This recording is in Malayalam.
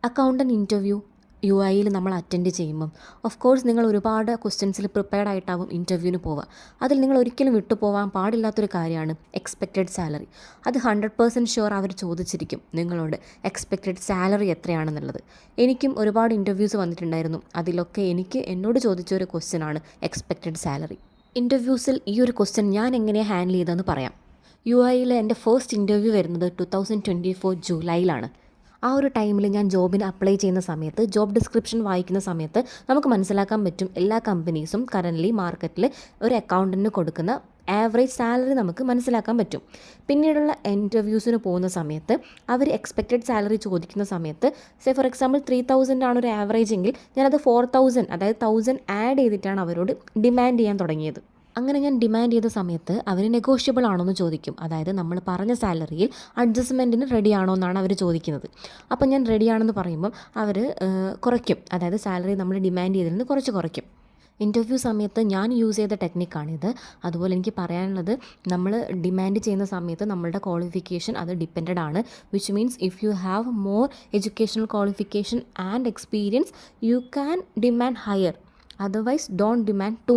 അക്കൗണ്ടൻറ്റ് ഇൻ്റർവ്യൂ യുഐയിൽ നമ്മൾ അറ്റൻഡ് ചെയ്യുമ്പം ഓഫ് കോഴ്സ് നിങ്ങൾ ഒരുപാട് ക്വസ്റ്റ്യൻസിൽ പ്രിപ്പയർഡ് ആയിട്ടാവും ഇൻ്റർവ്യൂവിന് പോവുക. അതിൽ നിങ്ങൾ ഒരിക്കലും വിട്ടുപോകാൻ പാടില്ലാത്തൊരു കാര്യമാണ് എക്സ്പെക്റ്റഡ് സാലറി. അത് 100% ഷുവർ അവർ ചോദിച്ചിരിക്കും നിങ്ങളോട് എക്സ്പെക്റ്റഡ് സാലറി എത്രയാണെന്നുള്ളത്. എനിക്കും ഒരുപാട് ഇൻ്റർവ്യൂസ് വന്നിട്ടുണ്ടായിരുന്നു. അതിലൊക്കെ എന്നോട് ചോദിച്ച ഒരു ക്വസ്റ്റ്യനാണ് എക്സ്പെക്റ്റഡ് സാലറി. ഇൻ്റർവ്യൂസിൽ ഈ ഒരു ക്വസ്റ്റ്യൻ ഞാൻ എങ്ങനെയാണ് ഹാൻഡിൽ ചെയ്തതെന്ന് പറയാം. യുഐയിൽ എൻ്റെ ഫസ്റ്റ് ഇൻ്റർവ്യൂ വരുന്നത് 2024 ജൂലൈയിലാണ്. ആ ഒരു ടൈമിൽ ഞാൻ ജോബിന് അപ്ലൈ ചെയ്യുന്ന സമയത്ത് ജോബ് ഡിസ്ക്രിപ്ഷൻ വായിക്കുന്ന സമയത്ത് നമുക്ക് മനസ്സിലാക്കാൻ പറ്റും എല്ലാ കമ്പനീസും കറൻ്റ്ലി മാർക്കറ്റിൽ ഒരു അക്കൗണ്ടൻറ്റിന് കൊടുക്കുന്ന ആവറേജ് സാലറി നമുക്ക് മനസ്സിലാക്കാൻ പറ്റും. പിന്നീടുള്ള ഇൻ്റർവ്യൂസിന് പോകുന്ന സമയത്ത് അവർ എക്സ്പെക്റ്റഡ് സാലറി ചോദിക്കുന്ന സമയത്ത് ഫോർ എക്സാമ്പിൾ 3000 ആണ് ഒരു ആവറേജ് എങ്കിൽ ഞാനത് 4000 അതായത് 1000 ആഡ് ചെയ്തിട്ടാണ് അവരോട് ഡിമാൻഡ് ചെയ്യാൻ തുടങ്ങിയത്. അങ്ങനെ ഞാൻ ഡിമാൻഡ് ചെയ്ത സമയത്ത് അവർ നെഗോഷ്യബിൾ ആണോ എന്ന് ചോദിക്കും. അതായത് നമ്മൾ പറഞ്ഞ സാലറിയിൽ അഡ്ജസ്റ്റ്മെൻറ്റിന് റെഡി ആണോ എന്നാണ് അവർ ചോദിക്കുന്നത്. അപ്പം ഞാൻ റെഡിയാണെന്ന് പറയുമ്പം അവർ കുറയ്ക്കും. അതായത് സാലറി നമ്മൾ ഡിമാൻഡ് ചെയ്തതിൽ നിന്ന് കുറയ്ക്കും. ഇൻ്റർവ്യൂ സമയത്ത് ഞാൻ യൂസ് ചെയ്ത ടെക്നിക്കാണിത്. അതുപോലെ എനിക്ക് പറയാനുള്ളത്, നമ്മൾ ഡിമാൻഡ് ചെയ്യുന്ന സമയത്ത് നമ്മളുടെ ക്വാളിഫിക്കേഷൻ അത് ഡിപ്പെൻഡഡ് ആണ്. Which means if you have more educational qualification and experience you can demand higher. Otherwise don't demand to